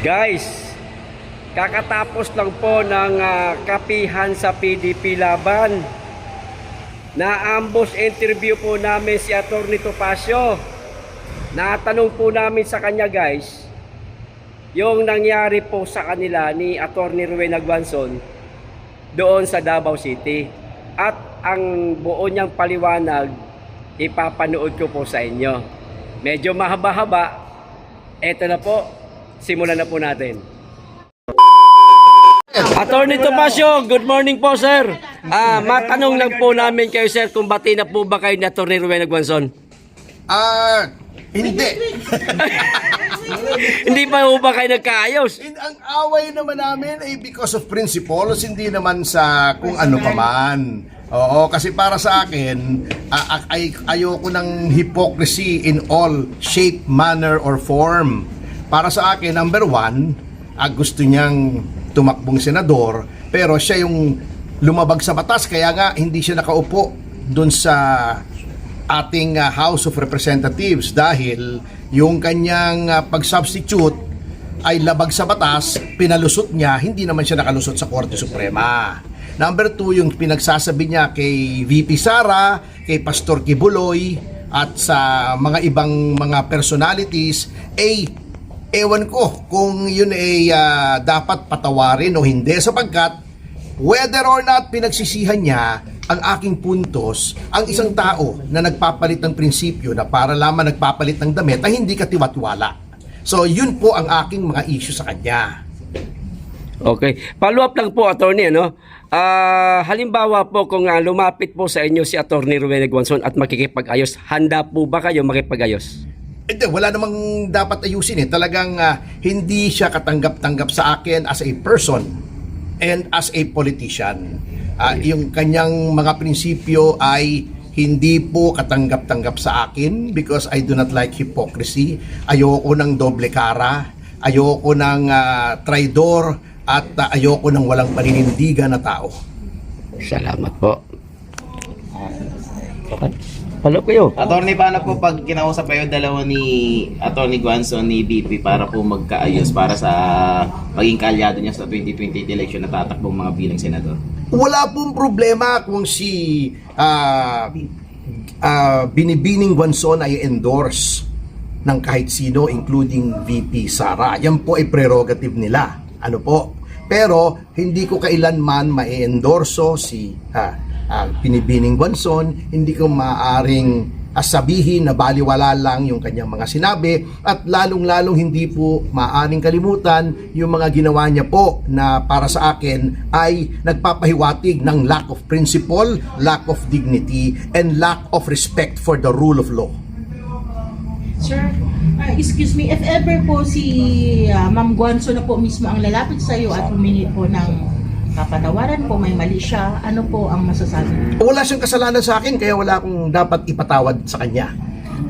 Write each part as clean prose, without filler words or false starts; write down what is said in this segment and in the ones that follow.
Guys, kakatapos lang po ng kapihan sa PDP laban. Na-ambush interview po namin si Atty. Topacio. Natanong po namin sa kanya guys, yung nangyari po sa kanila ni Atty. Rowena Guanzon doon sa Davao City. At ang buo niyang paliwanag, ipapanood ko po sa inyo. Medyo mahaba-haba. Eto na po, simulan na po natin. Atty. Topacio, good morning po sir. Matanong lang po namin kayo sir kung bati na po ba kayo ni Atty. Rowena Guanzon? Hindi. Hindi pa po ba kayo nagkaayos? Ang away naman namin ay because of principles, hindi naman sa kung ano pa man. Oo, kasi para sa akin, ayoko ng hypocrisy in all shape, manner, or form. Para sa akin, number one, gusto niyang tumakbong senador, pero siya yung lumabag sa batas, kaya nga hindi siya nakaupo dun sa ating House of Representatives dahil yung kanyang pag-substitute ay labag sa batas, pinalusot niya, hindi naman siya nakalusot sa Korte Suprema. Number two, yung pinagsasabi niya kay VP Sara, kay Pastor Kibuloy, at sa mga ibang mga personalities, ewan ko kung yun ay dapat patawarin o hindi, sapagkat whether or not pinagsisihan niya ang aking puntos, ang isang tao na nagpapalit ng prinsipyo na para lamang nagpapalit ng damit ay hindi katiwat-wala. So yun po ang aking mga issue sa kanya. Okay. Follow up lang po, attorney, ano? Halimbawa po kung lumapit po sa inyo si Atty. Rowena Guanzon at makikipag-ayos, handa po ba kayo makipag-ayos? Hindi, wala namang dapat ayusin eh. Talagang hindi siya katanggap-tanggap sa akin as a person and as a politician. Yung kanyang mga prinsipyo ay hindi po katanggap-tanggap sa akin because I do not like hypocrisy. Ayoko ng doble cara, ayoko ng traidor, at ayoko ng walang paninindigan na tao. Salamat po. Follow kayo. Attorney, paano po pag kinausap kayo dalawa ni Atty. Guanzon ni BP para po magkaayos para sa maging kalyado niya sa 2028 election na tatakbong mga bilang senador? Wala pong problema kung si Binibining Guanzon ay endorse ng kahit sino including VP Sara. Yan po ay prerogative nila. Ano po? Pero hindi ko kailanman ma-endorso si Binibining Guanzon, hindi ko maaring sabihin na baliwala lang yung kanyang mga sinabi, at lalong-lalong hindi po maaring kalimutan yung mga ginawa niya po na para sa akin ay nagpapahiwatig ng lack of principle, lack of dignity, and lack of respect for the rule of law. Sir, excuse me, if ever po si Ma'am Guanzon na po mismo ang lalapit sa iyo at humingi po ng kapatawaran po, may mali siya, ano po ang masasabi? Wala siyang kasalanan sa akin, kaya wala akong dapat ipatawad sa kanya.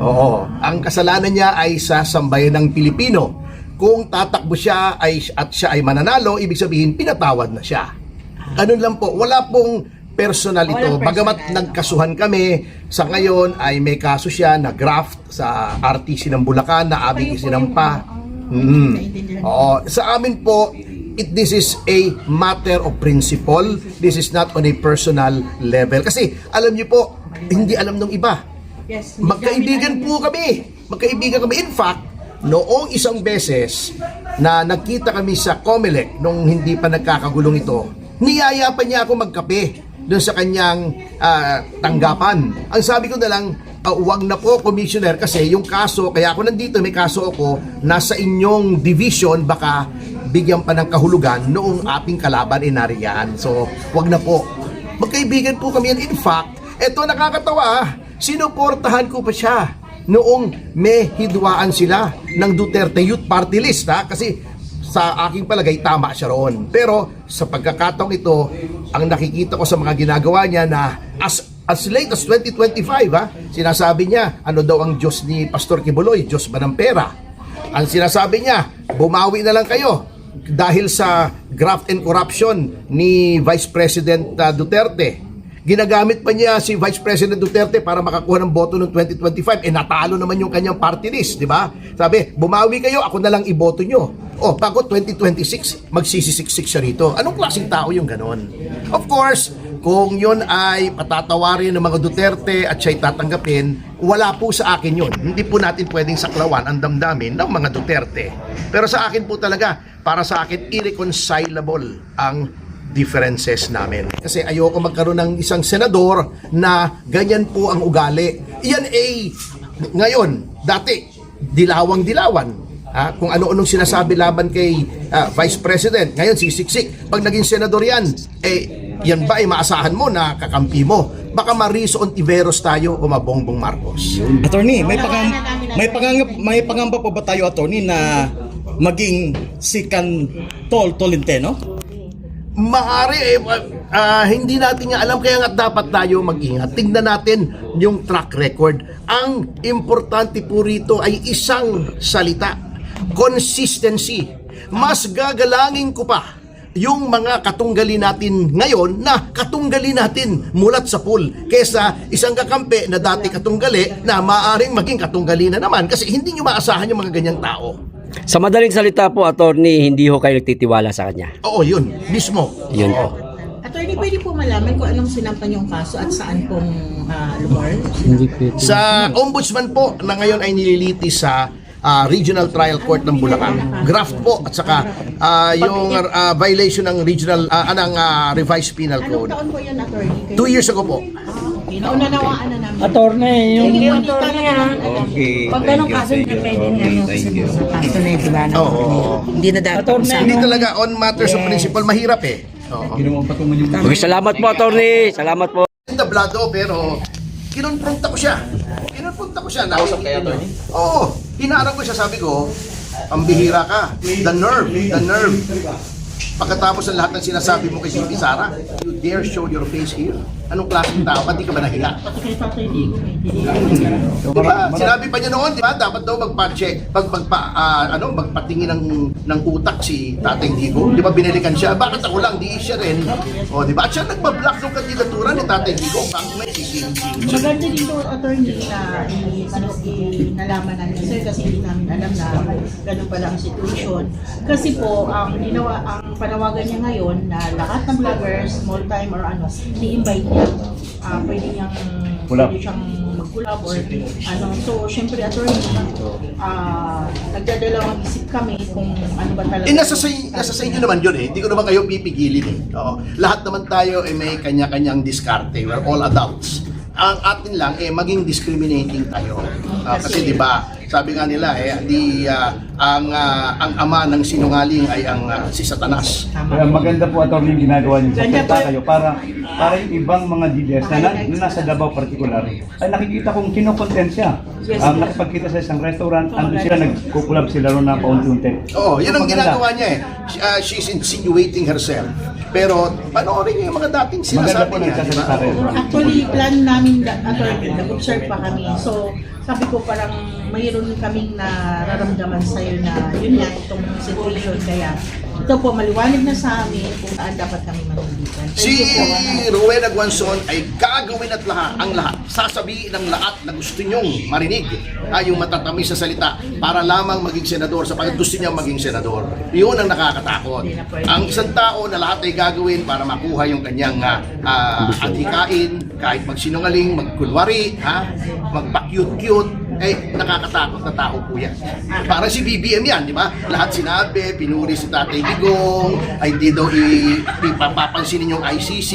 Oo, ang kasalanan niya ay sa sambayan ng Pilipino. Kung tatakbo siya at siya ay mananalo, ibig sabihin pinatawad na siya. Ganun lang po, wala pong personal ito. Bagamat nagkasuhan kami, sa ngayon ay may kaso siya na graft sa RTC ng Bulacan na aming isinampa. Oo, sa amin po, this is a matter of principle. This is not on a personal level. Kasi alam niyo po, hindi alam ng iba. Yes, Magkaibigan po kami. Magkaibigan kami. In fact, noong isang beses na nagkita kami sa COMELEC nung hindi pa nagkakagulong ito, niyaya pa niya ako magkape doon sa kanyang tanggapan. Ang sabi ko na lang, wag na po, Commissioner, kasi yung kaso, kaya ako nandito, may kaso ako, nasa inyong division, baka bigyan pa ng kahulugan noong ating kalaban nariyan. So, wag na po. Magkaibigan po kami yan. In fact, eto nakakatawa, sinuportahan ko pa siya noong may hidwaan sila ng Duterte Youth Party List, kasi sa aking palagay, tama siya roon. Pero sa pagkakataong ito, ang nakikita ko sa mga ginagawa niya na as late as 2025, sinasabi niya, ano daw ang Diyos ni Pastor Kibuloy? Diyos ba ng pera? Ang sinasabi niya, bumawi na lang kayo dahil sa graft and corruption ni Vice President Duterte. Ginagamit pa niya si Vice President Duterte para makakuha ng boto noong 2025. Natalo naman yung kanyang party list, di ba? Sabi, bumawi kayo, ako na lang iboto nyo. Bago 2026, magsisisiksik siya rito. Anong klaseng tao yung ganon? Of course, kung yun ay patatawarin ng mga Duterte at siya'y tatanggapin, wala po sa akin yun. Hindi po natin pwedeng saklawan ang damdamin ng mga Duterte. Pero sa akin po talaga, para sa akin, irreconcilable ang differences namin. Kasi ayoko magkaroon ng isang senador na ganyan po ang ugali. Iyan ngayon, dati, dilawang-dilawan. Kung ano-anong sinasabi laban kay Vice President. Ngayon, sisiksik. Pag naging senador yan, yan ba ay maasahan mo na kakampi mo? Baka Mariso Ontiveros tayo o Mabongbong Marcos. Attorney, may pangamba pa ba tayo, attorney, na maging sikan Tolentino? Maaari hindi natin nga alam, kaya nga dapat tayo mag-ingat. Tingnan natin yung track record. Ang importante po rito ay isang salita: consistency. Mas gagalangin ko pa yung mga katunggali natin ngayon na katunggali natin mulat sa pool kesa isang kakampi na dati katunggali na maaaring maging katunggali na naman, kasi hindi nyo maasahan yung mga ganyang tao. Sa madaling salita po, attorney, hindi ho kayo nagtitiwala sa kanya. Oo, yun. Mismo. Yun po. Attorney, pwede po malaman kung anong sinampan yung kaso at saan pong lugar? Sa ombudsman po na ngayon ay nililitis sa Regional Trial Court ng Bulacan. Graft po at saka yung violation ng regional revised penal Anong code. taon po yun, attorney? 2 years ago po. Naunawaan na namin. Attorney, yung Sige, attorney attorney, pag ganong kaso hindi pwede na yung kasunod sa kaso na diba? Oo. Hindi na dapat Hindi kasama. talaga on matters of principle mahirap Oo. Okay, salamat po, attorney. Salamat po. Tablado, pero kinonfronta ko siya. Nausap kaya to? Oo. Hinarap ko siya, sabi ko, pambihira ka. The nerve. Pagkatapos ng lahat ng sinasabi mo kay Bibi Sara, you dare show your face here? Anong klaseng tao? Ba't di ka ba nahiya? Diba? Sinabi pa niya noon, diba? Dapat daw magpa-check, magpatingin ng utak si Tatay Digo. Diba binalikan siya? Bakit ako lang? Di siya rin. Diba? At siya nagpa-block ng kandidatura ni Tatay Digo. Bakit may sising-sing? Maganda din to, attorney, na nalaman namin, sir, kasi hindi namin alam na ganun pala ang situation. Kasi po, ang panawagan niya ngayon na lahat ng vloggers, small time or ni-invite niya, pwede siyang mag-collab or So, syempre, attorney, nagdadalawang isip kami kung ano ba talaga. Nasa sa inyo naman yun Hindi ko naman kayo pipigilin Oo. Lahat naman tayo may kanya-kanyang diskarte. We're all adults. Ang atin lang maging discriminating tayo. Kasi 'di ba, sabi nga nila ang ama ng sinungaling ay si Satanas. Kaya maganda po attorney yung ginagawa niyo sa kayo para yung ibang mga DDS na nasa Davao particular ay nakikita kong kinokontent siya. Nakipagkita sa isang restaurant, andun sila, nagkukulab sila ron na paunti-unti. Oo, yun ang ginagawa niya She's insinuating herself. Pero panoorin niyo yung mga dating Maganda sinasabi po niya. nagsasalita kayo. Actually, plan namin, attorney, nag-observe pa kami. So, sabi ko parang mayroon kaming nararamdaman sa'yo na yun nga, itong situation. Kaya ito po, maliwanag na sa amin kung saan dapat kami manindigan. Si Rowena Guanzon ay gagawin at ang lahat. Sasabihin ng lahat na gusto niyong marinig yung matatamis sa salita para lamang maging senador sapagkat gusto niya maging senador. Yun ang nakakatakot. Ang isang tao na lahat ay gagawin para makuha yung kanyang adhikain, kahit magsinungaling, magkunwari, magpa-cute-cute, nakakatakot na tao po yan. Para si BBM yan, di ba? Lahat sinabi, pinuri si Tatay Digong, ay hindi daw ipapapansinin yung ICC,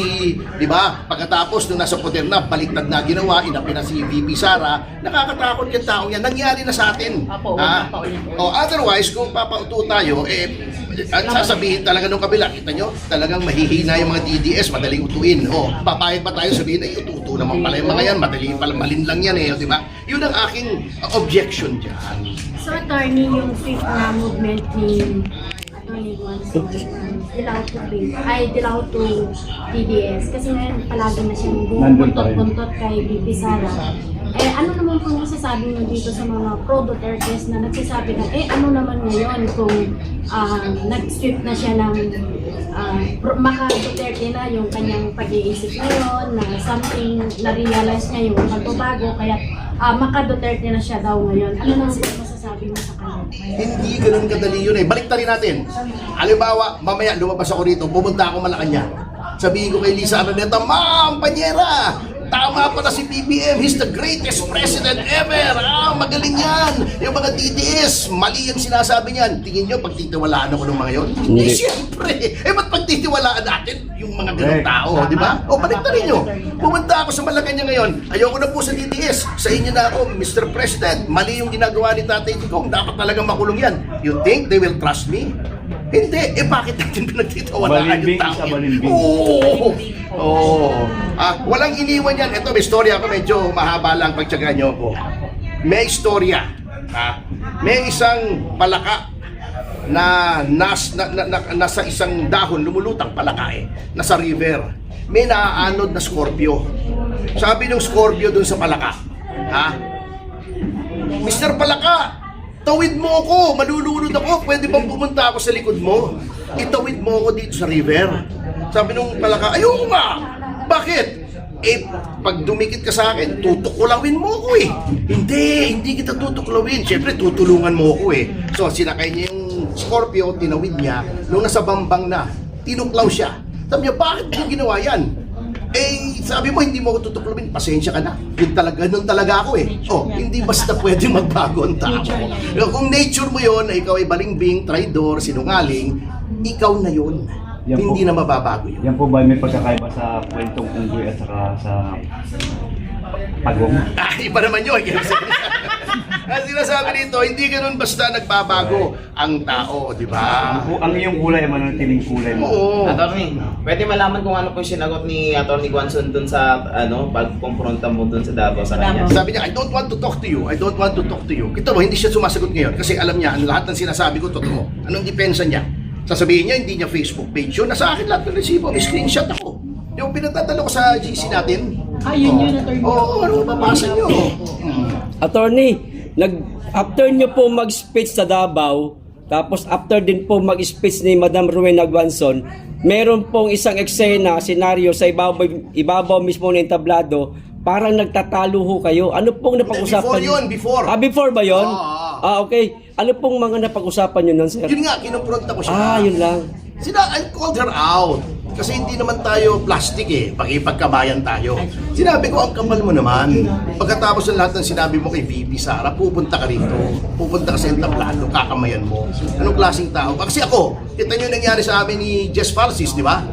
di ba? Pagkatapos nung nasa poder na, baliktad na ginawa, inapi na si VP Sara, nakakatakot yung taong yan. Nangyari na sa atin. Otherwise, kung papauto tayo, at sasabihin talaga nung kabila, kita nyo, talagang mahihina yung mga DDS, madaling utuin. Papayag pa tayo sabihin, ay ututo naman pala yung mga yan, madaling pala, malin lang yan di ba? Yun ang aking objection dyan. So, attorney, yung fifth na movement ni Attorney Guanzon, dilaw to DDS. Kasi ngayon palagi na siyang Nandun pa rin. buntot-buntot kay BP Sara. ano naman po masasabi mo dito sa mga pro-Dutertes na nagsasabi na, ano naman ngayon kung nag-strip na siya ng maka-Duterte na yung kanyang pag-iisip ngayon, na something na-realize niya yung pagbabago, kaya maka-Duterte na siya daw ngayon. Ano naman po masasabi mo sa kanya? Hindi ganun kadali yun eh. Balik rin natin. Halimbawa, mamaya lumabas ako rito, pumunta ako Malacanang. Sabihin ko kay Lisa Araneta, Ma'am, Panyera, tama pala si BBM, he's the greatest president ever. Magaling yan. Yung mga DDS, mali yung sinasabi niyan. Tingin nyo, pagtitiwalaan ako ng mga yon? Hindi, siyempre. Ba't pagtitiwalaan natin yung mga ganong tao, di ba? O, balik rin nyo. Pumunta ako sa Malacanang ngayon. Ayoko na po sa DDS. Sa inyo na ako, Mr. President. Mali yung ginagawa ni Tatay Digong. Dapat talagang makulong yan. You think they will trust me? Hindi. Bakit natin pinagtitiwalaan yung Balimbing tao? sa balimbing. Oo. Walang iniwan yan. Ito, may istorya ako. Medyo mahaba lang pagtsaga nyo ako. May istorya. May isang palaka na nasa isang dahon, lumulutang palaka nasa river. May naaanod na Scorpio. Sabi ng Scorpio dun sa palaka, Mr. Palaka, tawid mo ako, malulunod ako, pwede bang pumunta ako sa likod mo? Itawid mo ako dito sa river. Sabi nung palaka, ayoko nga. Bakit? Pag dumikit ka sa akin, tutukulawin mo ako Hindi kita tutukulawin. Siyempre, tutulungan mo ako So, sinakay niya yung Scorpio, tinawid niya. Nung nasa bambang na, tinuklaw siya. Sabi niya, bakit mo ginawa yan? Sabi mo, hindi mo ako tutuklawin, pasensya ka na. Ganun talaga ako hindi basta pwede magbago ang tao. Kung nature mo yon, ikaw ay balimbing, traidor, sinungaling, ikaw na yon. Hindi na mababago yun. Yan po ba may pagkakaiba sa kwentong unggoy at saka sa pagong? Iba naman yun. Ang sinasabi dito, hindi ganun basta nagbabago ang tao, di ba? Ang iyong kulay ay mananatiling kulay mo. Oo. Attorney, pwede malaman kung ano po yung sinagot ni Attorney Guanzon dun sa pagkumpronta mo dun sa Davao sa kanya. Sabi niya, I don't want to talk to you. I don't want to talk to you. Kita mo, hindi siya sumasagot ngayon kasi alam niya, ang lahat ng sinasabi ko totoo. Anong depensa niya? Sasabihin niya, hindi niya Facebook page yun. Nasa akin lahat ng resibo. May screenshot ako. Yung pinagtatalo ko sa GC natin. Yun, Attorney. Ano mabasa niyo? Attorney, after nyo po mag-speech sa Davao, tapos after din po mag-speech ni Madam Rowena Guanzon, meron pong isang eksena, senaryo sa ibabaw mismo ng entablado, parang nagtatalo ho kayo. Ano pong napag-usapan Before yun, before. Before ba yun? Oo. Okay. Ano pong mga napag-usapan nyo nun, sir? Yun nga, kinumpronta ko siya. Yun lang. I called her out. Kasi hindi naman tayo plastic Pag-ipagkabayan tayo. Sinabi ko, ang kapal mo naman. Pagkatapos ng lahat ng sinabi mo kay VP Sara, pupunta ka rito. Pupunta ka sa entablado, kakamayan mo. Anong klaseng tao? Kasi ako, kita nyo nangyari sa amin ni Jess Falsis, di ba?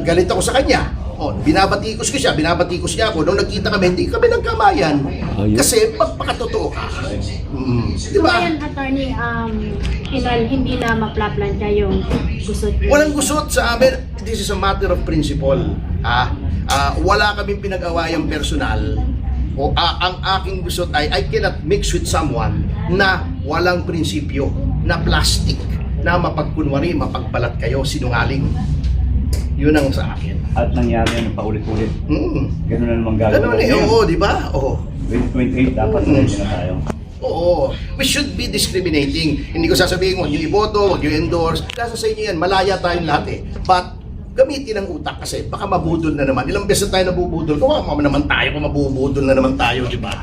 Galit ako sa kanya. Binabatikos ko siya, binabatikos niya ako. Nung nagkita kami, hindi kami nagkamayan. Kasi magpakatotoo ka. Di ba? Ngayon, attorney, hindi na maplaplantya yung gusot niyo. Walang gusot sa amin. This is a matter of principle. Wala kaming pinag-awayang personal. Ang aking gusot ay I cannot mix with someone na walang prinsipyo, na plastic, na mapagkunwari, mapagbalat kayo, sinungaling. Yun ang sa akin. At nangyari yan paulit-ulit. Ganun na naman gagawin. Oo, di ba? 2028 dapat ready na tayo. Oo. We should be discriminating. Hindi ko sasabihin, huwag nyo iboto, huwag nyo endorse. Nasa sa inyo yan, malaya tayong lahat But, gamitin ang utak kasi baka mabudol na naman. Ilang beses tayo nabubudol. Kung naman tayo, kung mabubudol na naman tayo, di ba?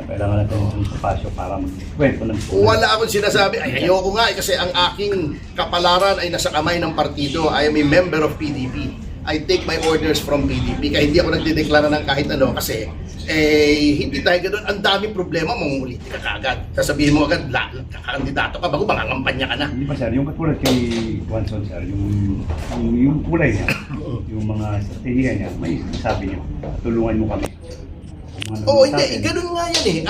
Kailangan natin ng espasyo para magkwento ng Wala akong sinasabi. Ayoko nga kasi ang aking kapalaran ay nasa kamay ng partido. I am a member of PDP. I take my orders from PDP. Kaya hindi ako nagdedeklara ng kahit ano kasi hindi tayo ganoon. Ang daming problema, mamumuliti ka kagad. Sasabihin mo agad, kakakandidato ka bago mangangampanya ka na. Hindi ba sir, yung katulad kay Guanzon sir, yung kulay niya, yung mga strategiya niya, may sabi niyo, tulungan mo kami. Hindi, ganun nga yan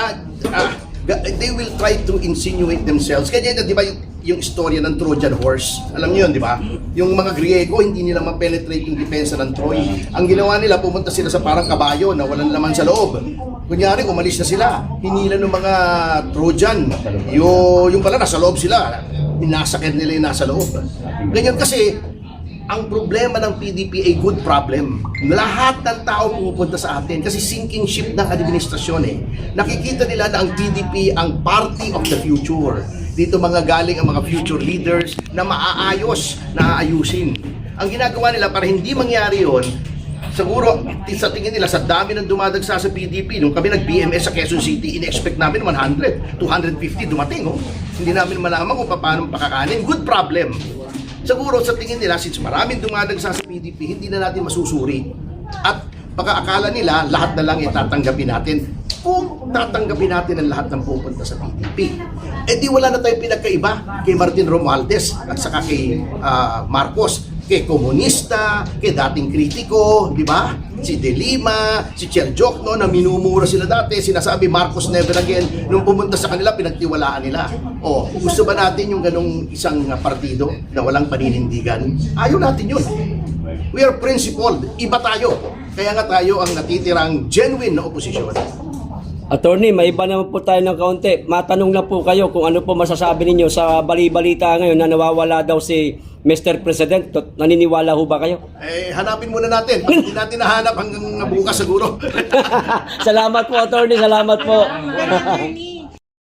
they will try to insinuate themselves. Kaya di ba yung istorya ng Trojan horse? Alam niyo yun, di ba? Yung mga Griego, hindi nila ma-penetrate yung depensa ng Troy. Ang ginawa nila, pumunta sila sa parang kabayo na walang laman sa loob. Kunyari, umalis na sila. Hinila ng mga Trojan. Yung pala, nasa loob sila. Inasakyan nila yung nasa loob. Ganyan kasi, ang problema ng PDP ay good problem. Lahat ng tao pumupunta sa atin kasi sinking ship ng administrasyon eh. Nakikita nila na ang PDP ang party of the future. Dito mga galing ang mga future leaders na maaayos, na aayusin. Ang ginagawa nila para hindi mangyari yon, siguro sa tingin nila sa dami ng dumadagsa sa PDP, nung kami nag-BMS sa Quezon City, in-expect namin 100, 250 dumating. Oh. Hindi namin malaman kung paano pakakanin. Good problem. Siguro sa tingin nila, since maraming dumadagsa sa PDP, hindi na natin masusuri. At baka akala nila, lahat na lang itatanggapin natin. Kung tatanggapin natin ang lahat ng pupunta sa PDP, eh di wala na tayong pinagkaiba kay Martin Romualdez at saka kay Marcos, kay komunista, kay dating kritiko, di ba? Si De Lima, si Chiel Jokno na minumura sila dati, sinasabi Marcos never again. Nung pumunta sa kanila, pinagtiwalaan nila. O, gusto ba natin yung ganong isang partido na walang paninindigan? Ayaw natin yun. We are principled. Iba tayo. Kaya nga tayo ang natitirang genuine na oposisyon. Attorney, may iba naman po tayo ng kaunti. Matanong na po kayo kung ano po masasabi ninyo sa bali-balita ngayon na nawawala daw si Mr. President. Naniniwala ho ba kayo? Eh, hanapin muna natin. Pag hindi natin nahanap hanggang bukas siguro. Salamat po, Attorney. Salamat po. Attorney,